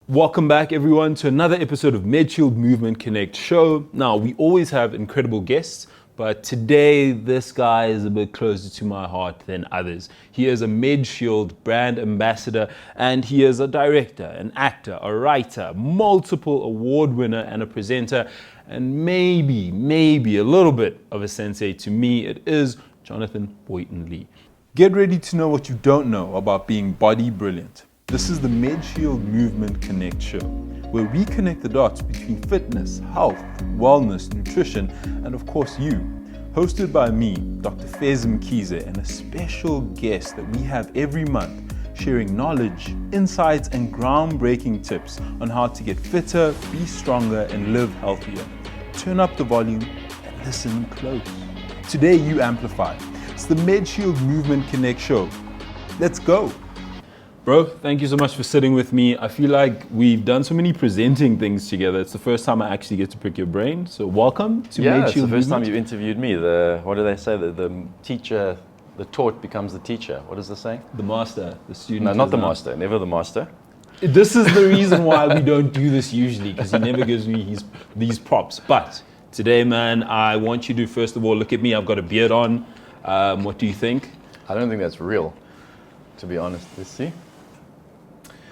Welcome back, everyone, to another episode of Medshield Movement Connect show. Now, we always have incredible guests, but today this guy is a bit closer to my heart than others. He is a Medshield brand ambassador, and he is a director, an actor, a writer, multiple award winner, and a presenter, and maybe a little bit of a sensei to me. It is Jonathan Boynton-lee. Get ready to know what you don't know about being body brilliant. This is the Medshield Movement Connect show, where we connect the dots between fitness, health, wellness, nutrition, and of course you. Hosted by me, Dr. Fez Mkhize, and a special guest that we have every month, sharing knowledge, insights, and groundbreaking tips on how to get fitter, be stronger, and live healthier. Turn up the volume and listen close. Today you amplify. It's the Medshield Movement Connect show. Let's go. Bro, thank you so much for sitting with me. I feel like we've done so many presenting things together. It's the first time I actually get to pick your brain. So welcome to Medshield Movement. It's the first time you've interviewed me. What do they say? The teacher, the taught becomes the teacher. What is the saying? The master, the student. No, not the master. Never the master. This is the reason why we don't do this usually, because he never gives me these props. But today, man, I want you to first of all look at me. I've got a beard on. What do you think? I don't think that's real, to be honest. Let's see.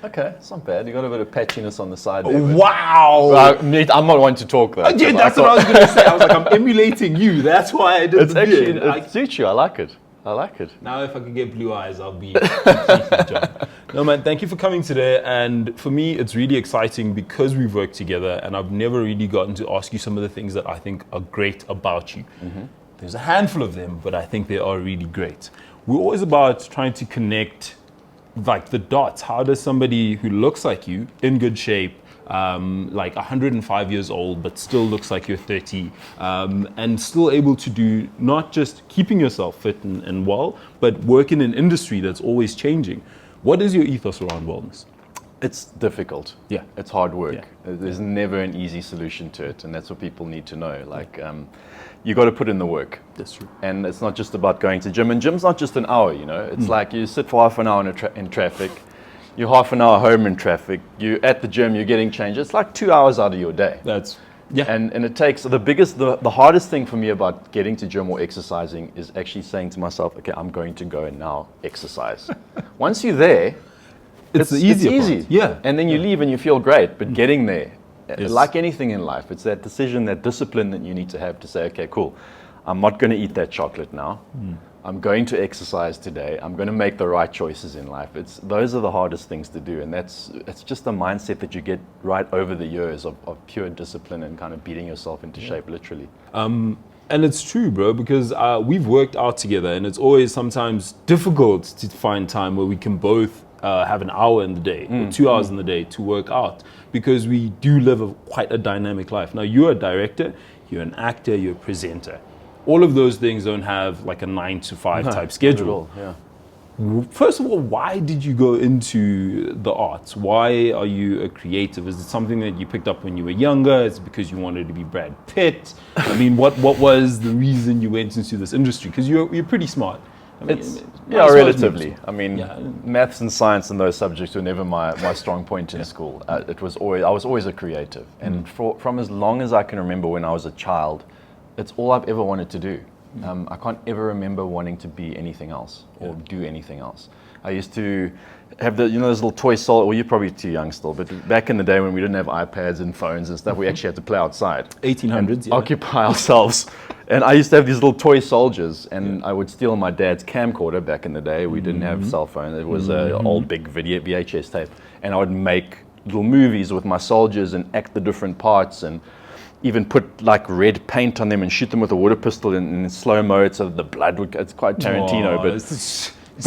Okay, it's not bad. You got a bit of patchiness on the side there. Wow! I'm not one to talk though. Yeah, that's what I was going to say. I was like, I'm emulating you. That's why I did the beard. It suits you. I like it. Now, if I could get blue eyes, I'll be completely John. No, man, thank you for coming today. And for me, it's really exciting because we've worked together and I've never really gotten to ask you some of the things that I think are great about you. Mm-hmm. There's a handful of them, but I think they are really great. We're always about trying to connect like the dots. How does somebody who looks like you, in good shape, like 105 years old, but still looks like you're 30, and still able to do not just keeping yourself fit and well, but work in an industry that's always changing. What is your ethos around wellness? It's difficult. Yeah. It's hard work. Yeah. There's never an easy solution to it, and that's what people need to know. Like, you got to put in the work. That's true. And it's not just about going to gym. And gym's not just an hour, you know. It's like you sit for half an hour in traffic. You're half an hour home in traffic. You're at the gym. You're getting changed. It's like 2 hours out of your day. And it takes the hardest thing for me about getting to gym or exercising is actually saying to myself, okay, I'm going to go and now exercise. Once you're there, it's easy. Yeah. And then you leave and you feel great. But getting there, like anything in life, it's that decision, that discipline that you need to have to say, okay, cool, I'm not going to eat that chocolate now. I'm going to exercise today. I'm going to make the right choices in life. Those are the hardest things to do. And it's just a mindset that you get right over the years of pure discipline and kind of beating yourself into shape, literally. And it's true, bro, because we've worked out together and it's always sometimes difficult to find time where we can both have an hour in the day or 2 hours in the day to work out, because we do live quite a dynamic life. Now, you're a director, you're an actor, you're a presenter. All of those things don't have like a 9 to 5 type schedule. Yeah. First of all, why did you go into the arts? Why are you a creative? Is it something that you picked up when you were younger? Is it because you wanted to be Brad Pitt? I mean, what was the reason you went into this industry? Because you're pretty smart. I mean, relatively. I mean, maths and science and those subjects were never my strong point in school. I was always a creative, and from as long as I can remember when I was a child, it's all I've ever wanted to do. I can't ever remember wanting to be anything else or do anything else. I used to have those little toy soldiers. Well, you're probably too young still, but back in the day when we didn't have iPads and phones and stuff, we actually had to play outside. 1800s, occupy ourselves. And I used to have these little toy soldiers, and I would steal my dad's camcorder back in the day. We didn't have cell phones. It was an old big VHS tape. And I would make little movies with my soldiers and act the different parts and even put like red paint on them and shoot them with a water pistol in slow-mo so the blood would, it's quite Tarantino, but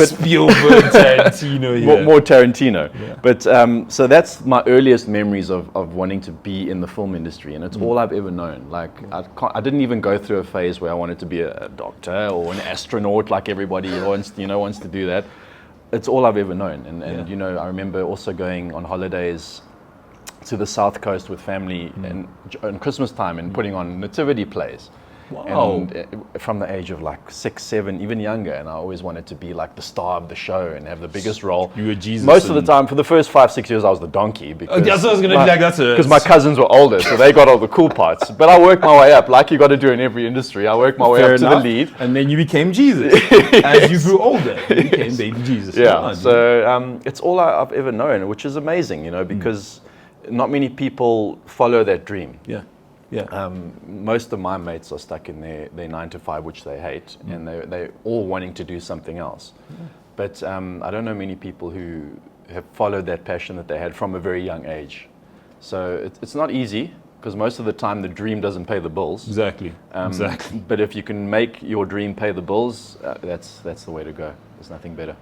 Spielberg, Tarantino, more Tarantino. Yeah. But so that's my earliest memories of wanting to be in the film industry, and it's all I've ever known. Like I didn't even go through a phase where I wanted to be a doctor or an astronaut like everybody wants to do that. It's all I've ever known, and I remember also going on holidays to the South Coast with family and Christmas time and putting on nativity plays. Wow. And from the age of like 6, 7, even younger, and I always wanted to be like the star of the show and have the biggest role. You were Jesus. Most of the time, for the first 5, 6 years, I was the donkey because that's what I was going to be like. That's because my cousins were older, so they got all the cool parts. But I worked my way up, like you got to do in every industry. I worked my way up to the lead, and then you became Jesus. As you grew older, you became baby Jesus. Yeah. So it's all I've ever known, which is amazing, you know, because not many people follow that dream. Yeah. Yeah. Most of my mates are stuck in their 9 to 5, which they hate, and they're all wanting to do something else. But I don't know many people who have followed that passion that they had from a very young age. So it's not easy, because most of the time the dream doesn't pay the bills. Exactly. Exactly. But if you can make your dream pay the bills, that's the way to go. There's nothing better.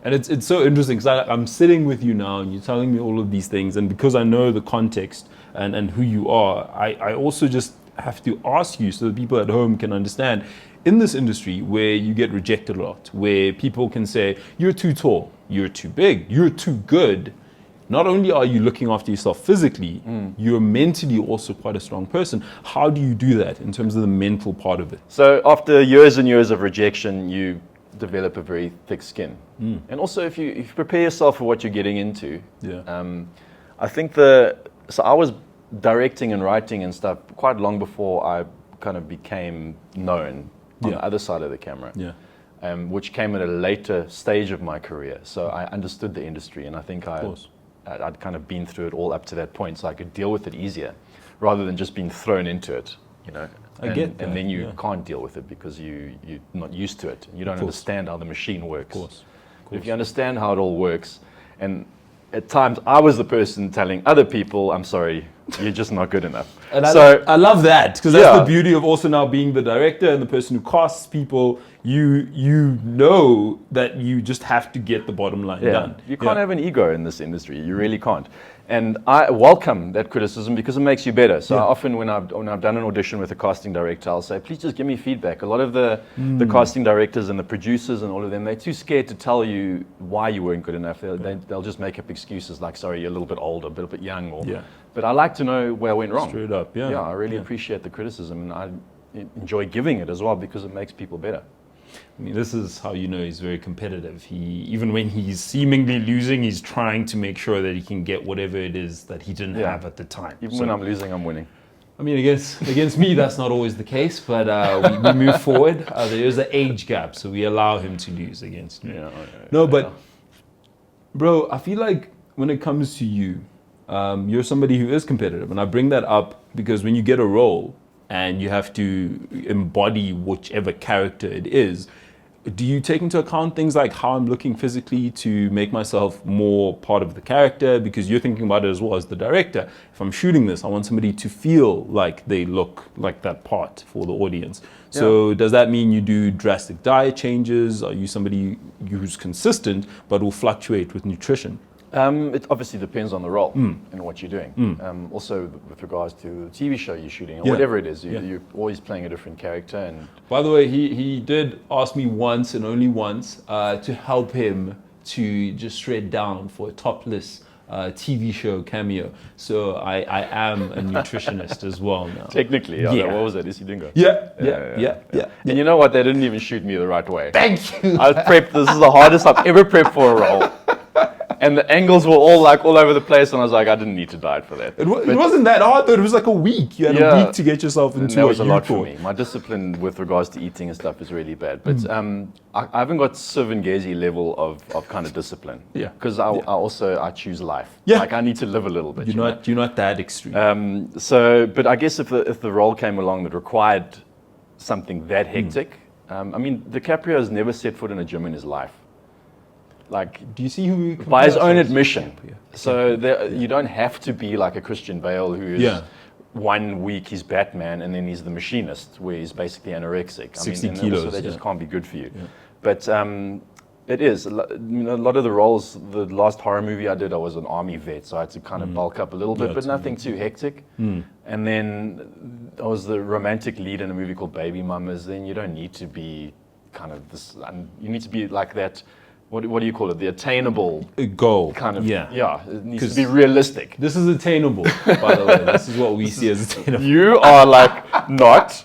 And it's so interesting, because I'm sitting with you now and you're telling me all of these things, and because I know the context and who you are, I also just have to ask you so that people at home can understand, in this industry where you get rejected a lot, where people can say, you're too tall, you're too big, you're too good, not only are you looking after yourself physically, you're mentally also quite a strong person. How do you do that in terms of the mental part of it? So after years and years of rejection, you develop a very thick skin. And also if you prepare yourself for what you're getting into, I think so I was directing and writing and stuff quite long before I kind of became known on the other side of the camera, which came at a later stage of my career. So I understood the industry, and I think I'd kind of been through it all up to that point, so I could deal with it easier rather than just being thrown into it, you know. And then you can't deal with it because you're not used to it. You don't understand how the machine works. Of course. If you understand how it all works, and at times I was the person telling other people, I'm sorry, you're just not good enough. And I love that, because that's the beauty of also now being the director and the person who casts people. You know that you just have to get the bottom line done. You can't have an ego in this industry. You really can't. And I welcome that criticism because it makes you better. So often when I've done an audition with a casting director, I'll say, please just give me feedback. A lot of the casting directors and the producers and all of them, they're too scared to tell you why you weren't good enough. They'll just make up excuses like, sorry, you're a little bit older, a little bit young. But I like to know where I went wrong. Straight up, Yeah, I really appreciate the criticism, and I enjoy giving it as well because it makes people better. I mean, this is how you know he's very competitive. Even when he's seemingly losing, he's trying to make sure that he can get whatever it is that he didn't have at the time. Even when I'm losing, I'm winning. I mean, against me, that's not always the case, but we move forward. There is an age gap, so we allow him to lose against me. But bro, I feel like when it comes to you, you're somebody who is competitive, and I bring that up because when you get a role and you have to embody whichever character it is, do you take into account things like how I'm looking physically to make myself more part of the character? Because you're thinking about it as well as the director. If I'm shooting this, I want somebody to feel like they look like that part for the audience. So does that mean you do drastic diet changes? Are you somebody who's consistent but will fluctuate with nutrition? It obviously depends on the role and what you're doing. Also, with regards to the TV show you're shooting or whatever it is, you're always playing a different character. And by the way, he did ask me once and only once to help him to just shred down for a topless TV show cameo. So I am a nutritionist as well now. Technically, what was that? Is he Dingo? Yeah. And you know what? They didn't even shoot me the right way. Thank you. I prepped. This is the hardest I've ever prepped for a role. And the angles were all over the place, and I was like, I didn't need to diet for that. It wasn't that hard, though. It was like a week. You had a week to get yourself into that was a lot for me. My discipline with regards to eating and stuff is really bad. But I haven't got Sivengezi level of kind of discipline. Because I choose life. Like I need to live a little bit. You're not that extreme. But I guess if the role came along that required something that hectic, I mean, DiCaprio has never set foot in a gym in his life. Like, do you see who by his own admission? So you don't have to be like a Christian Bale who is 1 week he's Batman and then he's the machinist where he's basically anorexic. 60 kilos. So that just can't be good for you. But it is. A lot of the roles, the last horror movie I did, I was an army vet, so I had to kind of bulk up a little bit, but nothing too hectic. And then I was the romantic lead in a movie called Baby Mamas. Then you don't need to be kind of this, you need to be like that what do you call it? The attainable A goal. kind of, Yeah. it needs to be realistic. This is attainable, by the way. This is what we see as attainable. You are like not.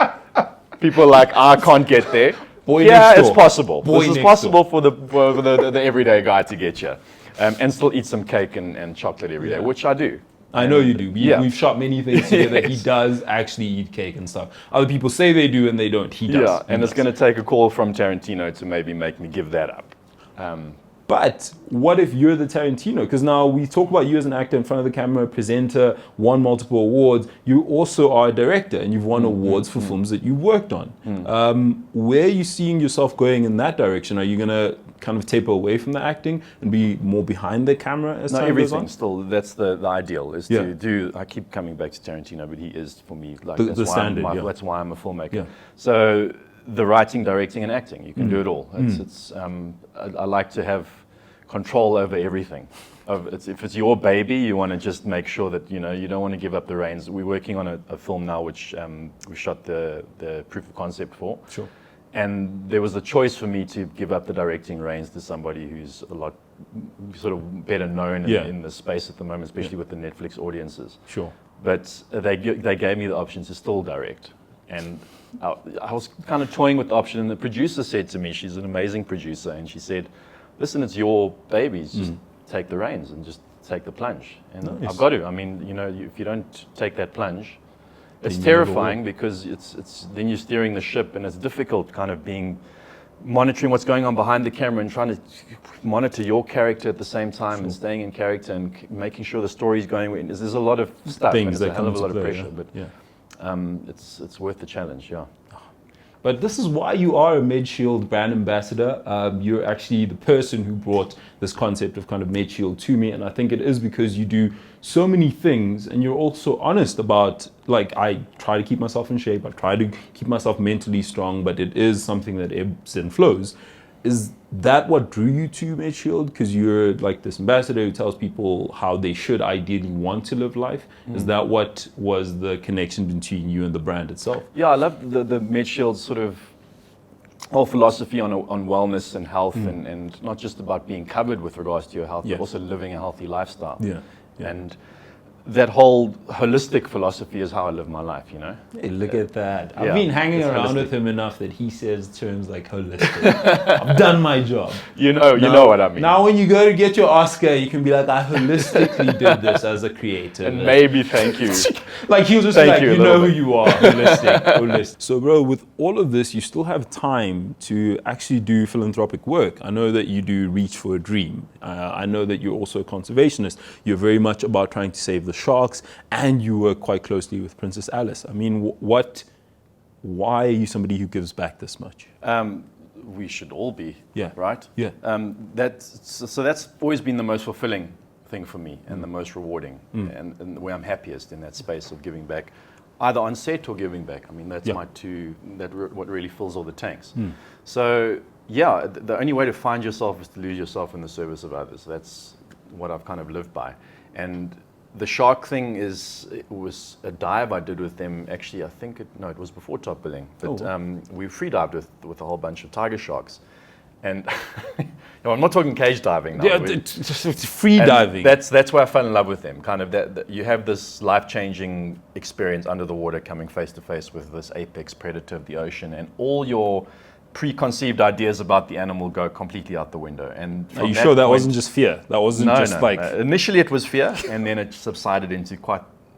People are like, I can't get there. It's possible. This is possible for the everyday guy to get you. And still eat some cake and chocolate every day, which I do. I know you do. We've shot many things together. He does actually eat cake and stuff. Other people say they do and they don't. He does. Yeah, and it's going to take a call from Tarantino to maybe make me give that up. But what if you're the Tarantino? Because now we talk about you as an actor in front of the camera, presenter, won multiple awards. You also are a director and you've won awards for films that you worked on. Where are you seeing yourself going in that direction? Are you going to kind of taper away from the acting and be more behind the camera as time goes on? Still, that's the ideal, is to do, I keep coming back to Tarantino, but he is, for me, like the standard. That's why I'm a filmmaker. Yeah. So the writing, directing, and acting, you can do it all. I like to have control over everything. If it's your baby, you want to just make sure that you don't want to give up the reins. We're working on a film now which we shot the proof of concept for. Sure. And there was a choice for me to give up the directing reins to somebody who's a lot sort of better known in the space at the moment, especially with the Netflix audiences. Sure. But they gave me the option to still direct. And I was kind of toying with the option, and the producer said to me, she's an amazing producer, and she said, listen, it's your babies, just take the reins and just take the plunge. And I've got to. I mean, if you don't take that plunge, it's terrifying because it's then you're steering the ship, and it's difficult kind of monitoring what's going on behind the camera and trying to monitor your character at the same time and staying in character and making sure the story's going. There's a lot of stuff, and it's a hell of a lot of pressure, but it's worth the challenge, But this is why you are a Medshield brand ambassador. You're actually the person who brought this concept of kind of Medshield to me. And I think it is because you do so many things and you're also honest about, like, I try to keep myself in shape. I try to keep myself mentally strong, but it is something that ebbs and flows. Is that what drew you to Medshield? Because you're like this ambassador who tells people how they should ideally want to live life. Is that what was the connection between you and the brand itself? Yeah, I love the Medshield sort of whole philosophy on wellness and health, and not just about being covered with regards to your health, but also living a healthy lifestyle. And that whole holistic philosophy is how I live my life, Hey, look at that. I've been hanging around with him enough that he says terms like holistic. I've done my job. You know what I mean. Now when you go to get your Oscar, you can be like, I holistically did this as a creator. And maybe thank you. Like he'll just be like, you know who you are, holistic. So bro, with all of this, you still have time to actually do philanthropic work. I know that you do Reach for a Dream. I know that you're also a conservationist. You're very much about trying to save the sharks, and you work quite closely with Princess Alice. I mean, why are you somebody who gives back this much? We should all be, Yeah. right? Yeah. That's always been the most fulfilling thing for me and the most rewarding, and where I'm happiest in that space of giving back, either on set or giving back. I mean, that's what really fills all the tanks. So yeah, the only way to find yourself is to lose yourself in the service of others. That's what I've kind of lived by. And the shark thing it was a dive I did with them. Actually, I think it was before top billing, but we free dived with a whole bunch of tiger sharks. And I'm not talking cage diving now. Yeah, it's free diving. That's where I fell in love with them. Kind of that you have this life-changing experience under the water, coming face to face with this apex predator of the ocean, and all your preconceived ideas about the animal go completely out the window. And are you sure that wasn't just fear? That wasn't like... Initially it was fear, and then it subsided into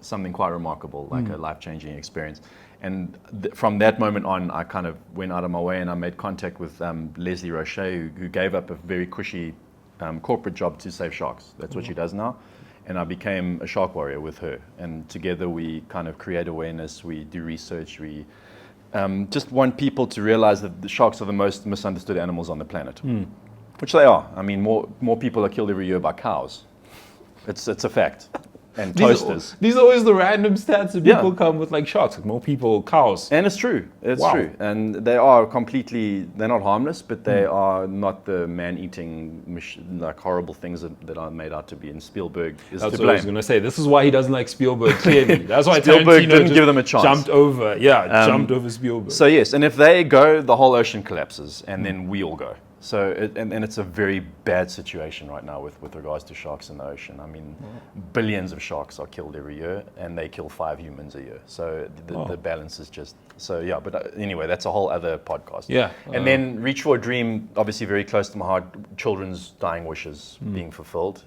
something quite remarkable, like a life-changing experience. And from that moment on, I kind of went out of my way and I made contact with Leslie Roche, who gave up a very cushy corporate job to save sharks. That's what she does now. And I became a shark warrior with her. And together we kind of create awareness, we do research, we just want people to realize that the sharks are the most misunderstood animals on the planet, which they are. I mean, more people are killed every year by cows. It's a fact. And toasters. These are always the random stats that people come with, like sharks, like more people, cows. And it's true. It's true. And they are they're not harmless, but they are not the man-eating, like horrible things that are made out to be. And Spielberg is to blame. That's what I was going to say. This is why he doesn't like Spielberg, clearly. That's why Spielberg Tarantino didn't give them a chance. Jumped over Spielberg. So yes, and if they go, the whole ocean collapses, and then we all go. So, and it's a very bad situation right now with regards to sharks in the ocean. I mean, billions of sharks are killed every year, and they kill 5 humans a year. So the balance is just, so yeah, but anyway, that's a whole other podcast. Yeah. And then Reach for a Dream, obviously very close to my heart, children's dying wishes being fulfilled.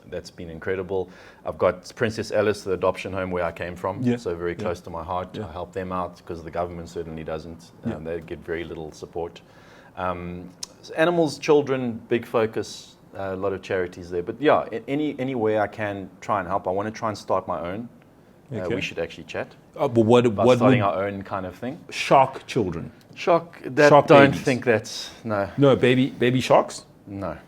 That's been incredible. I've got Princess Alice, the adoption home where I came from, so very close to my heart. I help them out because the government certainly doesn't. They get very little support. Animals, children, big focus, a lot of charities there. But yeah, any way I can try and help. I want to try and start my own. We should actually chat But what starting our own kind of thing. Shark children? Shark Shark don't babies. think that's, no. No, baby sharks? No.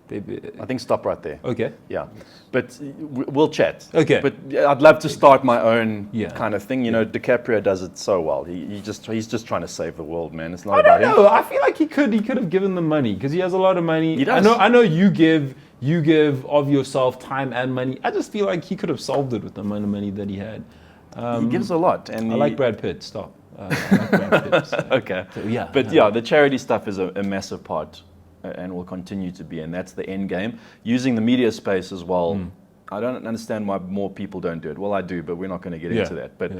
Baby. I think stop right there. Okay. Yeah, but we'll chat. Okay. But I'd love to start my own Yeah. kind of thing. You know, DiCaprio does it so well. He's just trying to save the world, man. It's not I about don't him. know. I feel like he could have given them money because he has a lot of money. He does. I know you give of yourself time and money. I just feel like he could have solved it with the amount of money that he had. He gives a lot, and I like Brad Pitt. Stop. I like Brad Pitt. So. Okay. So, yeah. But yeah, the charity stuff is a massive part, and will continue to be, and that's the end game. Using the media space as well. I don't understand why more people don't do it. Well, I do, but we're not going to get into that. But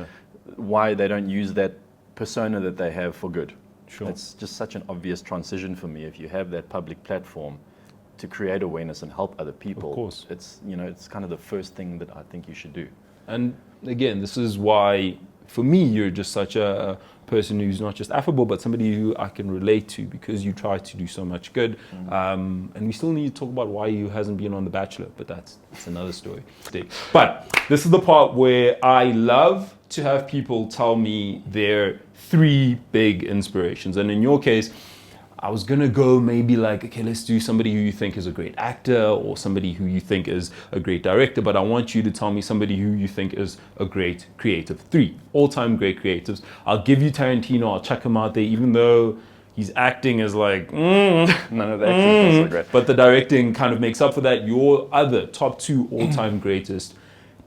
why they don't use that persona that they have for good. Sure. It's just such an obvious transition for me. If you have that public platform to create awareness and help other people, Of course. it's it's kind of the first thing that I think you should do. And again, this is why, for me, you're just such a person who's not just affable, but somebody who I can relate to because you try to do so much good. And we still need to talk about why you hasn't been on The Bachelor, but that's another story. But this is the part where I love to have people tell me their 3 big inspirations. And in your case, I was gonna go maybe like, okay, let's do somebody who you think is a great actor or somebody who you think is a great director, but I want you to tell me somebody who you think is a great creative. 3 all-time great creatives. I'll give you Tarantino, I'll check him out there, even though his acting is like, None of the acting is so great. but the directing kind of makes up for that. Your other top 2 all-time greatest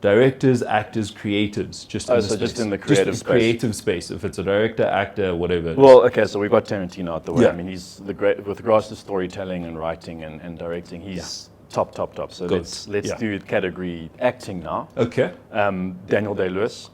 directors, actors, creatives, just in the so space. just in the creative Just space. creative space. If it's a director, actor, whatever. Well, okay, so we've got Tarantino out the way. Yeah. I mean, he's the great with regards to storytelling and writing and directing. He's top. So Good. let's do category acting now. Okay. Daniel Day-Lewis.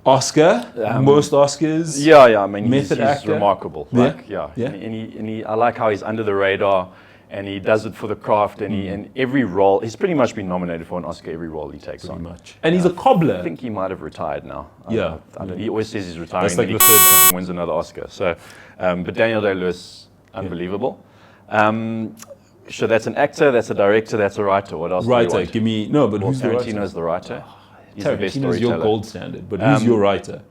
Oscar, most Oscars. Yeah. I mean, Method he's actor. remarkable. Yeah. Like, Yeah. And he, I like how he's under the radar, and he does it for the craft. And and every role, he's pretty much been nominated for an Oscar every role he takes Pretty on. much. And he's a cobbler. I think he might have retired now. Yeah. I don't, he always says he's retiring. That's like then the he third time. wins another Oscar. So, but Daniel Day-Lewis, unbelievable. So that's an actor, that's a director, that's a writer. What else? do you Writer, want? give me, no, but Well, who's the writer? Tarantino's the writer. He's the best Tarantino's your storyteller. gold standard, but who's your writer?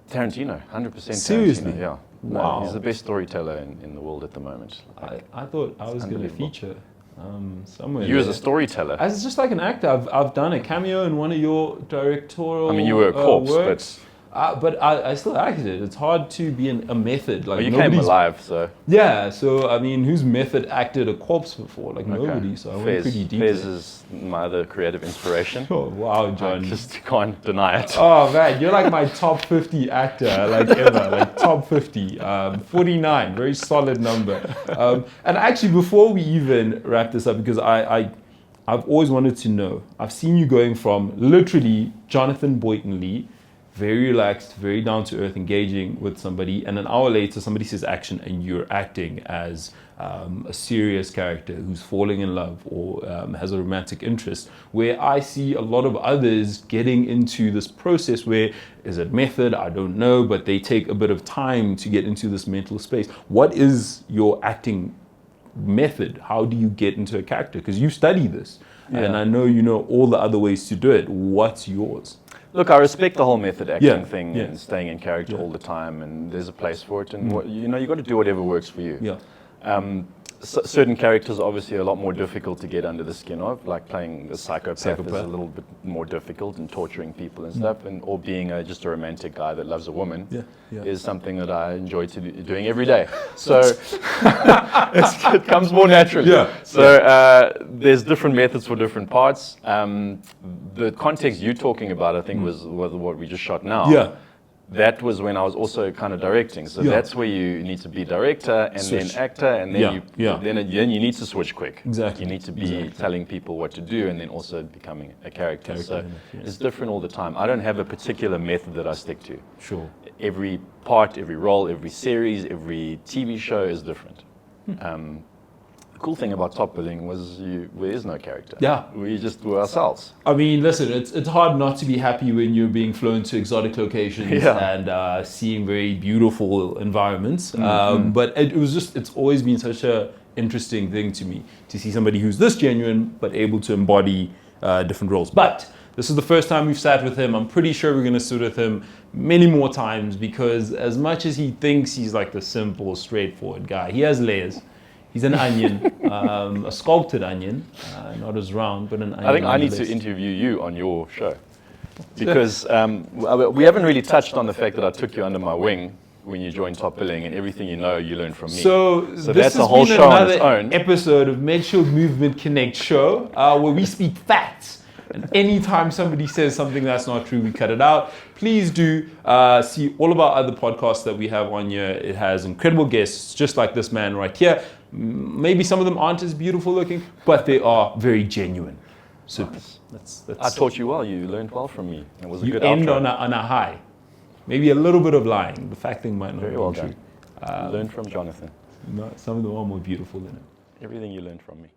Tarantino, 100% Seriously? Tarantino, yeah. Wow. No, he's the best storyteller in the world at the moment. I thought I was going to unbelievable. feature somewhere. You as there. a storyteller. As just like an actor, I've done a cameo in one of your directorial. I mean, you were a corpse, works. But I still acted. It's hard to be a method. Like But you came nobody's- alive, so. Yeah, so I mean, who's method acted a corpse before? Like Okay. nobody. So I went Fez, pretty deep. Fez there. is my other creative inspiration. Oh wow, John. Just can't deny it. Oh man, you're like my top 50 actor, like ever, like top 50, 49, very solid number. And actually, before we even wrap this up, because I've always wanted to know, I've seen you going from literally Jonathan Boynton-lee, very relaxed, very down to earth, engaging with somebody, and an hour later somebody says action and you're acting as a serious character who's falling in love or has a romantic interest, where I see a lot of others getting into this process where, is it method? I don't know, but they take a bit of time to get into this mental space. What is your acting method? How do you get into a character? Because you study this, and I know you know all the other ways to do it. What's yours? Look, I respect the whole method acting thing yeah. and staying in character all the time, and there's a place for it. And you got to do whatever works for you. Yeah. Certain characters are obviously a lot more difficult to get under the skin of, like playing a psychopath is a little bit more difficult and torturing people and stuff, or being just a romantic guy that loves a woman is something that I enjoy doing every day. So it comes more naturally. Yeah. So there's different methods for different parts. The context you're talking about, I think, was what we just shot now. Yeah. that was when I was also kind of directing. So that's where you need to be director and then actor, and then then you need to switch quick. Exactly. You need to be telling people what to do, and then also becoming a character. So it's different all the time. I don't have a particular method that I stick to. Sure. Every part, every role, every series, every TV show is different. The cool thing about top billing was there is no character. Yeah. We just do ourselves. I mean, listen, it's hard not to be happy when you're being flown to exotic locations and seeing very beautiful environments. But it's always been such a interesting thing to me to see somebody who's this genuine but able to embody different roles. But this is the first time we've sat with him. I'm pretty sure we're going to sit with him many more times, because as much as he thinks he's like the simple, straightforward guy, he has layers. He's an onion, a sculpted onion, not as round, but an onion. I think I need to interview you on your show, because we haven't really touched on the fact that I took you under my wing when you joined Top Billing, and everything you learn from me. So that's a whole show on its own. Episode of Medshield Movement Connect show, where we speak facts. And anytime somebody says something that's not true, we cut it out. Please do see all of our other podcasts that we have on here. It has incredible guests, just like this man right here. Maybe some of them aren't as beautiful looking, but they are very genuine. So nice. I taught you well. You learned well from me. It was a good end outro. on a high. Maybe a little bit of lying. The fact thing might not Very be well true. done. Learn from Jonathan. No, some of them are more beautiful than it. Everything you learned from me.